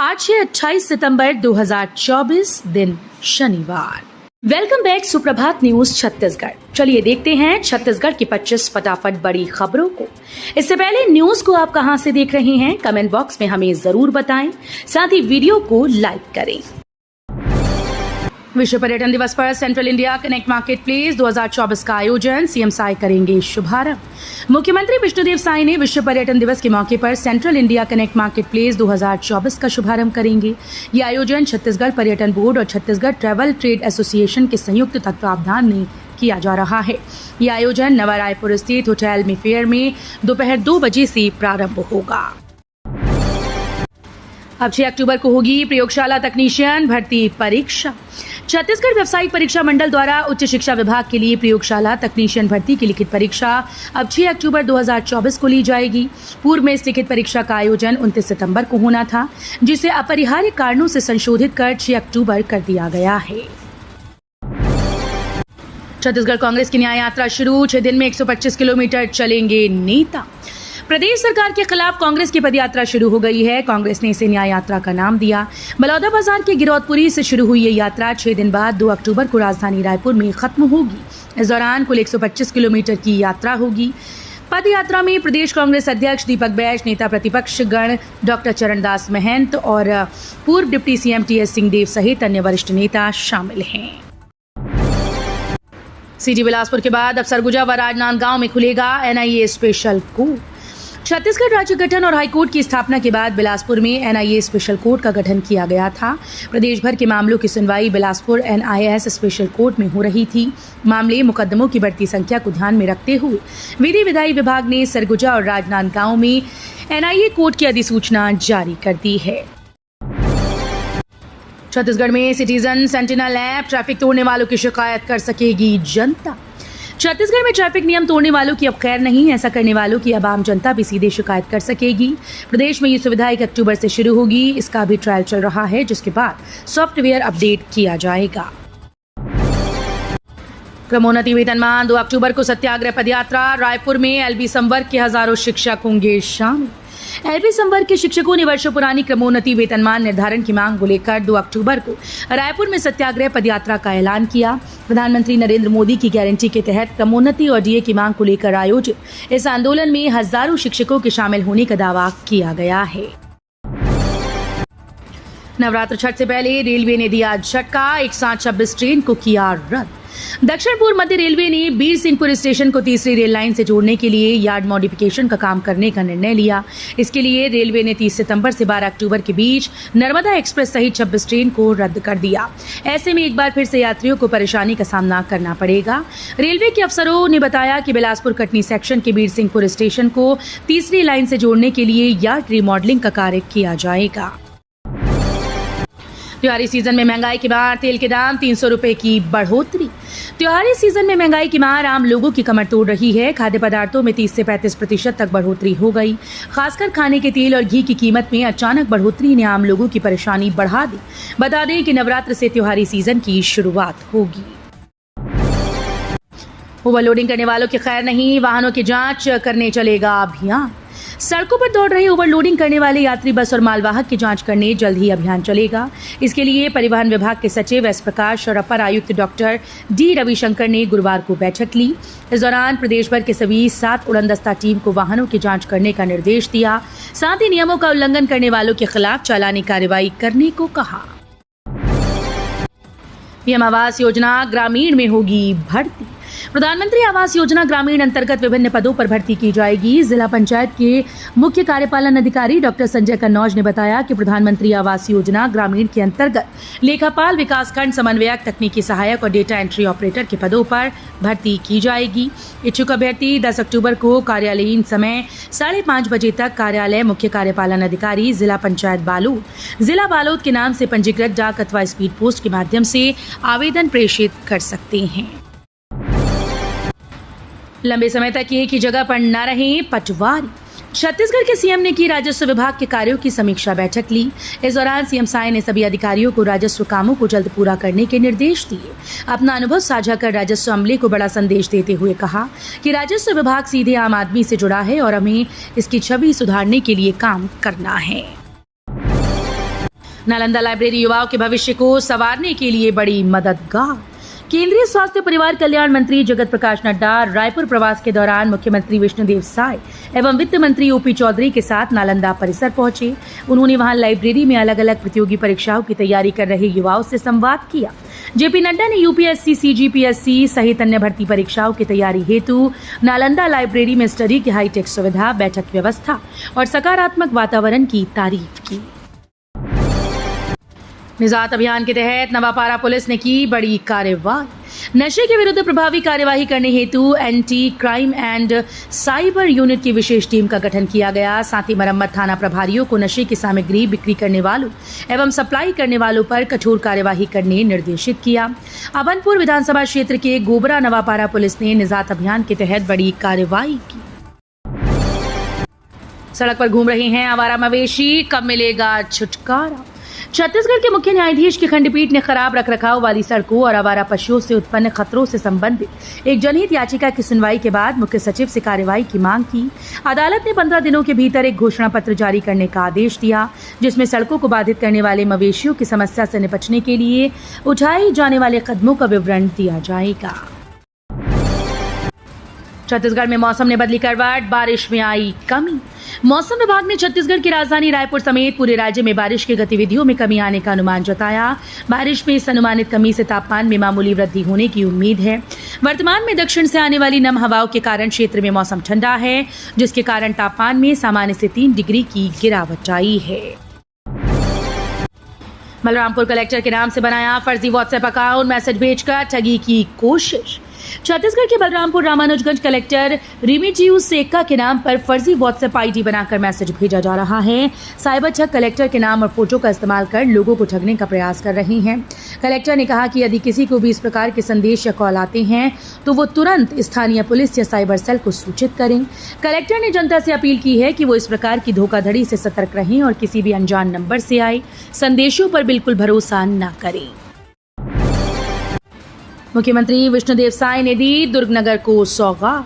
आज है 28 सितंबर 2024 दिन शनिवार। वेलकम बैक सुप्रभात न्यूज छत्तीसगढ़। चलिए देखते हैं छत्तीसगढ़ की 25 फटाफट बड़ी खबरों को। इससे पहले न्यूज को आप कहां से देख रहे हैं कमेंट बॉक्स में हमें जरूर बताएं, साथ ही वीडियो को लाइक करें। विश्व पर्यटन दिवस पर central India connect market place 2024 का आयोजन सीएम साई करेंगे शुभारंभ। मुख्यमंत्री विष्णुदेव साई ने विश्व पर्यटन दिवस के मौके पर central India connect market place 2024 का शुभारंभ करेंगे। यह आयोजन छत्तीसगढ़ पर्यटन बोर्ड और छत्तीसगढ़ ट्रैवल ट्रेड एसोसिएशन के संयुक्त तत्वावधान में किया जा रहा है। यह आयोजन नवा रायपुर स्थित होटल में फेयर में दोपहर 2 बजे से प्रारंभ होगा। अब 6 अक्टूबर को होगी प्रयोगशाला तकनीशियन भर्ती परीक्षा। छत्तीसगढ़ व्यावसायिक परीक्षा मंडल द्वारा उच्च शिक्षा विभाग के लिए प्रयोगशाला तकनीशियन भर्ती की लिखित परीक्षा अब 6 अक्टूबर 2024 को ली जाएगी। पूर्व में इस लिखित परीक्षा का आयोजन 29 सितंबर को होना था, जिसे अपरिहार्य कारणों से संशोधित कर 6 अक्टूबर कर दिया गया है। छत्तीसगढ़ कांग्रेस की न्याय यात्रा शुरू। 6 दिन में 125 किलोमीटर चलेंगे नेता। प्रदेश सरकार के खिलाफ कांग्रेस की पदयात्रा शुरू हो गई है। कांग्रेस ने इसे न्याय यात्रा का नाम दिया। बलौदाबाजार के गिरौदपुरी से शुरू हुई ये यात्रा 6 दिन बाद 2 अक्टूबर को राजधानी रायपुर में खत्म होगी। इस दौरान कुल 125 किलोमीटर की यात्रा होगी। पद यात्रा में प्रदेश कांग्रेस अध्यक्ष दीपक बैज, नेता प्रतिपक्ष गण डॉक्टर चरणदास महंत और पूर्व डिप्टी सीएम टीएस सिंहदेव सहित अन्य वरिष्ठ नेता शामिल हैं। सिटी बिलासपुर के बाद अब सरगुजा व राजनांदगांव में खुलेगा एनआईए स्पेशल कोर्ट। छत्तीसगढ़ राज्य गठन और हाईकोर्ट की स्थापना के बाद बिलासपुर में एनआईए स्पेशल कोर्ट का गठन किया गया था। प्रदेश भर के मामलों की सुनवाई बिलासपुर एनआईएस स्पेशल कोर्ट में हो रही थी। मामले मुकदमों की बढ़ती संख्या को ध्यान में रखते हुए विधि विधायी विभाग ने सरगुजा और राजनांदगांव में एनआईए कोर्ट की अधिसूचना जारी कर दी है। छत्तीसगढ़ में सिटीजन सेंटिनल ऐप ट्रैफिक तोड़ने वालों की शिकायत कर सकेगी जनता। छत्तीसगढ़ में ट्रैफिक नियम तोड़ने वालों की अब खैर नहीं। ऐसा करने वालों की अब आम जनता भी सीधे शिकायत कर सकेगी। प्रदेश में ये सुविधा 1 अक्टूबर से शुरू होगी। इसका भी ट्रायल चल रहा है, जिसके बाद सॉफ्टवेयर अपडेट किया जाएगा। क्रमोन्नति वेतनमान 2 अक्टूबर को सत्याग्रह पदयात्रा। रायपुर में एलबी संवर्ग के हजारों शिक्षक होंगे शामिल। एलबी संवर्ग के शिक्षकों ने वर्षों पुरानी क्रमोन्नति वेतनमान निर्धारण की मांग को लेकर 2 अक्टूबर को रायपुर में सत्याग्रह पदयात्रा का ऐलान किया। प्रधानमंत्री नरेंद्र मोदी की गारंटी के तहत क्रमोन्नति और डीए की मांग को लेकर आयोजित इस आंदोलन में हजारों शिक्षकों के शामिल होने का दावा किया गया है। नवरात्र छठ से पहले रेलवे ने दिया झटका। 126 ट्रेन को किया रद्द। दक्षिण पूर्व मध्य रेलवे ने बीर सिंहपुर स्टेशन को तीसरी रेल लाइन से जोड़ने के लिए यार्ड मॉडिफिकेशन का काम करने का निर्णय लिया। इसके लिए रेलवे ने 30 सितंबर से 12 अक्टूबर के बीच नर्मदा एक्सप्रेस सहित 26 ट्रेन को रद्द कर दिया। ऐसे में एक बार फिर से यात्रियों को परेशानी का सामना करना पड़ेगा। रेलवे के अफसरों ने बताया कि बिलासपुर कटनी सेक्शन के बीर सिंहपुर स्टेशन को तीसरी लाइन से जोड़ने के लिए यार्ड रिमॉडलिंग का कार्य किया जाएगा। त्योहारी सीजन में महंगाई की मार। तेल के दाम 300 रुपए की बढ़ोतरी। त्योहारी सीजन में महंगाई की मार आम लोगों की कमर तोड़ रही है। खाद्य पदार्थों में 30 से 35% तक बढ़ोतरी हो गई। खासकर खाने के तेल और घी की कीमत में अचानक बढ़ोतरी ने आम लोगों की परेशानी बढ़ा दी। बता दें कि नवरात्र से त्योहारी सीजन की शुरुआत होगी। ओवरलोडिंग करने वालों की खैर नहीं। वाहनों की जांच करने चलेगा अभियान। सड़कों पर दौड़ रहे ओवरलोडिंग करने वाले यात्री बस और मालवाहक की जांच करने जल्द ही अभियान चलेगा। इसके लिए परिवहन विभाग के सचिव एस प्रकाश और अपर आयुक्त डॉक्टर डी रविशंकर ने गुरुवार को बैठक ली। इस दौरान प्रदेश भर के सभी 7 उड़नदस्ता टीम को वाहनों की जांच करने का निर्देश दिया। साथ ही नियमों का उल्लंघन करने वालों के खिलाफ चालानी कार्रवाई करने को कहा। पीएम आवास योजना ग्रामीण में होगी भर्ती। प्रधानमंत्री आवास योजना ग्रामीण अंतर्गत विभिन्न पदों पर भर्ती की जाएगी। जिला पंचायत के मुख्य कार्यपालन अधिकारी डॉक्टर संजय कन्नौज ने बताया कि प्रधानमंत्री आवास योजना ग्रामीण के अंतर्गत लेखापाल, विकासखंड समन्वयक, तकनीकी सहायक और डेटा एंट्री ऑपरेटर के पदों पर भर्ती की जाएगी। इच्छुक अभ्यर्थी 10 अक्टूबर को कार्यालयीन समय 5:30 बजे तक कार्यालय मुख्य कार्यपालन अधिकारी जिला पंचायत बालोद, जिला बालोद के नाम से पंजीकृत डाक अथवा स्पीड पोस्ट के माध्यम से आवेदन प्रेषित कर सकते हैं। लंबे समय तक एक ही जगह पर न रहें पटवारी। छत्तीसगढ़ के सीएम ने की राजस्व विभाग के कार्यों की समीक्षा बैठक ली। इस दौरान सीएम साई ने सभी अधिकारियों को राजस्व कामों को जल्द पूरा करने के निर्देश दिए। अपना अनुभव साझा कर राजस्व अमले को बड़ा संदेश देते हुए कहा कि राजस्व विभाग सीधे आम आदमी से जुड़ा है और हमें इसकी छवि सुधारने के लिए काम करना है। नालंदा लाइब्रेरी युवाओं के भविष्य को संवारने के लिए बड़ी मददगार। केंद्रीय स्वास्थ्य परिवार कल्याण मंत्री जगत प्रकाश नड्डा रायपुर प्रवास के दौरान मुख्यमंत्री विष्णुदेव साय एवं वित्त मंत्री ओपी चौधरी के साथ नालंदा परिसर पहुंचे। उन्होंने वहां लाइब्रेरी में अलग अलग प्रतियोगी परीक्षाओं की तैयारी कर रहे युवाओं से संवाद किया। जेपी नड्डा ने यूपीएससी, सीजीपीएससी सहित अन्य भर्ती परीक्षाओं की तैयारी हेतु नालंदा लाइब्रेरी में स्टडी की हाईटेक सुविधा, बैठक व्यवस्था और सकारात्मक वातावरण की तारीफ की। निजात अभियान के तहत नवापारा पुलिस ने की बड़ी कार्रवाई। नशे के विरुद्ध प्रभावी कार्यवाही करने हेतु anti crime and cyber unit की विशेष टीम का गठन किया गया। साथ ही मरम्मत थाना प्रभारियों को नशे की सामग्री बिक्री करने वालों एवं सप्लाई करने वालों पर कठोर कार्यवाही करने निर्देशित किया। अभनपुर विधानसभा क्षेत्र के गोबरा नवापारा पुलिस ने निजात अभियान के तहत बड़ी कार्रवाई की। सड़क पर घूम रहे हैं आवारा मवेशी, कब मिलेगा छुटकारा। छत्तीसगढ़ के मुख्य न्यायाधीश की खंडपीठ ने खराब रखरखाव वाली सड़कों और आवारा पशुओं से उत्पन्न खतरों से संबंधित एक जनहित याचिका की सुनवाई के बाद मुख्य सचिव से कार्रवाई की मांग की। अदालत ने 15 दिनों के भीतर एक घोषणा पत्र जारी करने का आदेश दिया, जिसमें सड़कों को बाधित करने वाले मवेशियों की समस्या से निपटने के लिए उठाए जाने वाले कदमों का विवरण दिया जाएगा। छत्तीसगढ़ में मौसम ने बदली करवट, बारिश में आई कमी। मौसम विभाग ने छत्तीसगढ़ की राजधानी रायपुर समेत पूरे राज्य में बारिश की गतिविधियों में कमी आने का अनुमान जताया। बारिश में इस अनुमानित कमी से तापमान में मामूली वृद्धि होने की उम्मीद है। वर्तमान में दक्षिण से आने वाली नम हवाओं के कारण क्षेत्र में मौसम ठंडा है, जिसके कारण तापमान में सामान्य से 3 डिग्री की गिरावट आई है। बलरामपुर कलेक्टर के नाम से बनाया फर्जी व्हाट्सएप अकाउंट, मैसेज भेजकर ठगी की कोशिश। छत्तीसगढ़ के बलरामपुर रामानुजगंज कलेक्टर रिमिजियू सेक्का के नाम पर फर्जी व्हाट्सएप आईडी बनाकर मैसेज भेजा जा रहा है। साइबर ठग कलेक्टर के नाम और फोटो का इस्तेमाल कर लोगों को ठगने का प्रयास कर रहे हैं। कलेक्टर ने कहा कि यदि किसी को भी इस प्रकार के संदेश या कॉल आते हैं तो वो तुरंत स्थानीय पुलिस या साइबर सेल को सूचित करें। कलेक्टर ने जनता से अपील की है कि वो इस प्रकार की धोखाधड़ी से सतर्क रहें और किसी भी अनजान नंबर से आए संदेशों पर बिल्कुल भरोसा न करें। मुख्यमंत्री विष्णुदेव साय ने दी दुर्ग नगर को सौगात।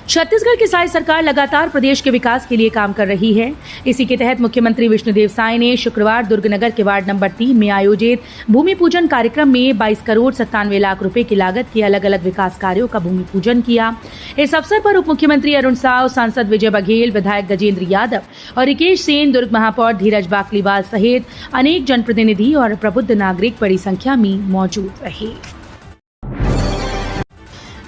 छत्तीसगढ़ की साय सरकार लगातार प्रदेश के विकास के लिए काम कर रही है। इसी के तहत मुख्यमंत्री विष्णुदेव साय ने शुक्रवार दुर्ग नगर के वार्ड नंबर 3 में आयोजित भूमि पूजन कार्यक्रम में 22 करोड़ 97 लाख रुपए की लागत के अलग अलग विकास कार्यों का भूमि पूजन किया। इस अवसर पर उप मुख्यमंत्री अरुण साव, सांसद विजय बघेल, विधायक गजेंद्र यादव और रिकेश सेन, दुर्ग महापौर धीरज बाकलीवाल सहित अनेक जनप्रतिनिधि और प्रबुद्ध नागरिक बड़ी संख्या में मौजूद रहे।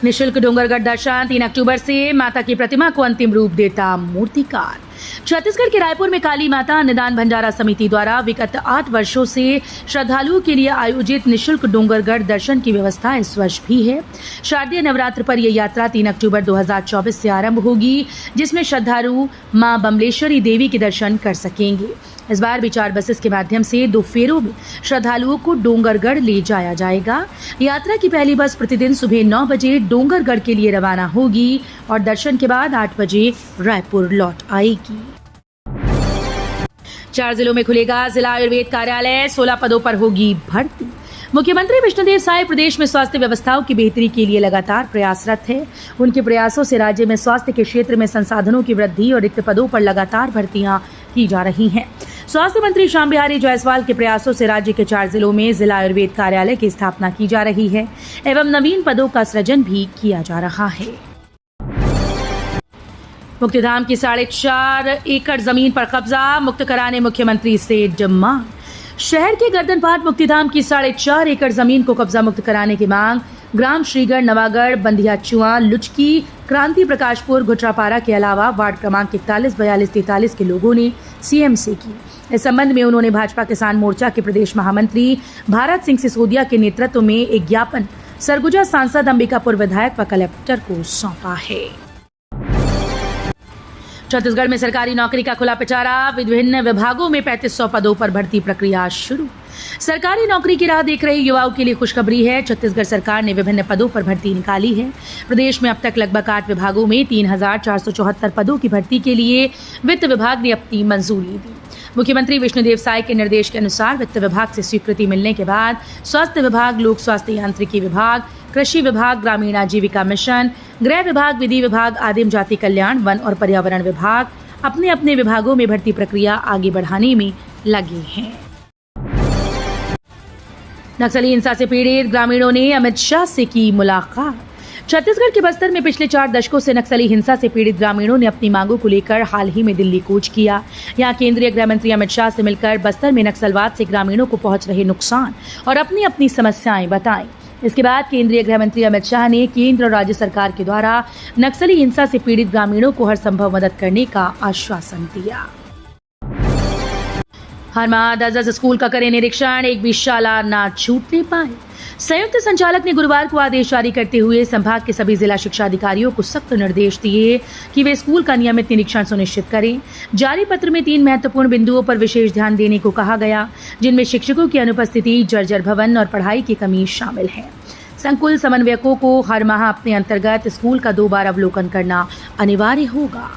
निःशुल्क डोंगरगढ़ दर्शन 3 अक्टूबर से माता की प्रतिमा को अंतिम रूप देता मूर्तिकार। छत्तीसगढ़ के रायपुर में काली माता अन्नदान भंडारा समिति द्वारा विगत 8 वर्षों से श्रद्धालुओं के लिए आयोजित निःशुल्क डोंगरगढ़ दर्शन की व्यवस्था इस वर्ष भी है। शारदीय नवरात्र पर यह यात्रा 3 अक्टूबर 2024 से आरंभ होगी, जिसमें श्रद्धालु मां बमलेश्वरी देवी के दर्शन कर सकेंगे। इस बार भी 4 बसेस के माध्यम से 2 फेरों में श्रद्धालुओं को डोंगरगढ़ ले जाया जाएगा। यात्रा की पहली बस प्रतिदिन सुबह 9 बजे डोंगरगढ़ के लिए रवाना होगी और दर्शन के बाद 8 बजे रायपुर लौट आएगी। 4 जिलों में खुलेगा जिला आयुर्वेद कार्यालय, 16 पदों पर होगी भर्ती। मुख्यमंत्री विष्णुदेव साय प्रदेश में स्वास्थ्य व्यवस्थाओं की बेहतरी के लिए लगातार प्रयासरत है। उनके प्रयासों से राज्य में स्वास्थ्य के क्षेत्र में संसाधनों की वृद्धि और रिक्त पदों पर लगातार भर्तियां की जा रही हैं। स्वास्थ्य मंत्री श्याम बिहारी जायसवाल के प्रयासों से राज्य के 4 जिलों में जिला आयुर्वेद कार्यालय की स्थापना की जा रही है एवं नवीन पदों का सृजन भी किया जा रहा है। मुक्तिधाम की 4.5 एकड़ जमीन पर कब्जा, मुक्त कराने मुख्यमंत्री से डिमांड। शहर के गर्दनपाट मुक्तिधाम की 4.5 एकड़ जमीन को कब्जा मुक्त कराने की मांग ग्राम श्रीगढ़, नवागढ़, बंधियाचुआ, लुचकी, क्रांति प्रकाशपुर, घुटरापारा के अलावा वार्ड क्रमांक 41, 42, 43 के लोगों ने सीएम से की। इस संबंध में उन्होंने भाजपा किसान मोर्चा के प्रदेश महामंत्री भारत सिंह सिसोदिया के नेतृत्व में एक ज्ञापन सरगुजा सांसद, अंबिकापुर विधायक व कलेक्टर को सौंपा है। छत्तीसगढ़ में सरकारी नौकरी का खुला पिटारा, विभिन्न विभागों में 3500 पदों पर भर्ती प्रक्रिया शुरू। सरकारी नौकरी की राह देख रहे युवाओं के लिए खुशखबरी है। छत्तीसगढ़ सरकार ने विभिन्न पदों पर भर्ती निकाली है। प्रदेश में अब तक लगभग 8 विभागों में 3474 पदों की भर्ती के लिए वित्त विभाग ने अपनी मंजूरी दी। मुख्यमंत्री विष्णुदेव साय के निर्देश के अनुसार वित्त विभाग से स्वीकृति मिलने के बाद स्वास्थ्य विभाग, लोक स्वास्थ्य यांत्रिकी विभाग, कृषि विभाग, ग्रामीण आजीविका मिशन, गृह विभाग, विधि विभाग, आदिम जाति कल्याण, वन और पर्यावरण विभाग अपने अपने विभागों में भर्ती प्रक्रिया आगे बढ़ाने में लगे हैं। नक्सली हिंसा से पीड़ित ग्रामीणों ने अमित शाह से की मुलाकात। छत्तीसगढ़ के बस्तर में पिछले 4 दशकों से नक्सली हिंसा से पीड़ित ग्रामीणों ने अपनी मांगों को लेकर हाल ही में दिल्ली कूच किया। यहां केंद्रीय गृह मंत्री अमित शाह से मिलकर बस्तर में नक्सलवाद से ग्रामीणों को पहुंच रहे नुकसान और अपनी अपनी समस्याएं बताई। इसके बाद केंद्रीय गृह मंत्री अमित शाह ने केंद्र और राज्य सरकार के द्वारा नक्सली हिंसा से पीड़ित ग्रामीणों को हर संभव मदद करने का आश्वासन दिया। हर माह 10 स्कूल का करें निरीक्षण, एक भी शाला ना छूटने पाए। संयुक्त संचालक ने गुरुवार को आदेश जारी करते हुए संभाग के सभी जिला शिक्षा अधिकारियों को सख्त निर्देश दिए कि वे स्कूल का नियमित निरीक्षण सुनिश्चित करें। जारी पत्र में 3 महत्वपूर्ण बिंदुओं पर विशेष ध्यान देने को कहा गया, जिनमें शिक्षकों की अनुपस्थिति, जर्जर भवन और पढ़ाई की कमी शामिल है। संकुल समन्वयकों को हर माह अपने अंतर्गत स्कूल का 2 बार अवलोकन करना अनिवार्य होगा।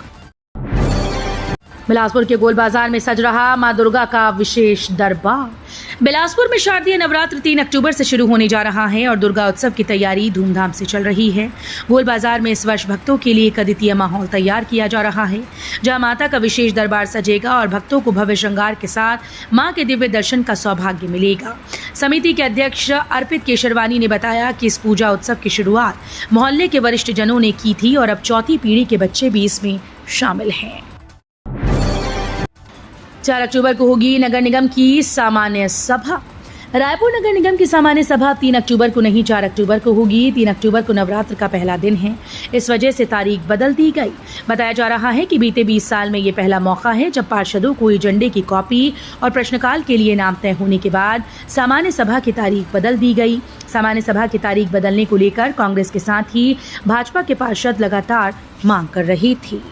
बिलासपुर के गोल बाजार में सज रहा मां दुर्गा का विशेष दरबार। बिलासपुर में शारदीय नवरात्र 3 अक्टूबर से शुरू होने जा रहा है और दुर्गा उत्सव की तैयारी धूमधाम से चल रही है। गोल बाजार में इस वर्ष भक्तों के लिए एक अद्वितीय माहौल तैयार किया जा रहा है, जहां माता का विशेष दरबार सजेगा और भक्तों को भव्य श्रृंगार के साथ मां के दिव्य दर्शन का सौभाग्य मिलेगा। समिति के अध्यक्ष अर्पित केशरवानी ने बताया कि इस पूजा उत्सव की शुरुआत मोहल्ले के वरिष्ठ जनों ने की थी और अब चौथी पीढ़ी के बच्चे भी इसमें शामिल हैं। 4 अक्टूबर को होगी नगर निगम की सामान्य सभा। रायपुर नगर निगम की सामान्य सभा 3 अक्टूबर को नहीं 4 अक्टूबर को होगी। 3 अक्टूबर को नवरात्र का पहला दिन है, इस वजह से तारीख बदल दी गई। बताया जा रहा है कि बीते 20 साल में ये पहला मौका है जब पार्षदों को एजेंडे की कॉपी और प्रश्नकाल के लिए नाम तय होने के बाद सामान्य सभा की तारीख बदल दी गई। सामान्य सभा की तारीख बदलने को लेकर कांग्रेस के साथ ही भाजपा के पार्षद लगातार मांग कर रही थी।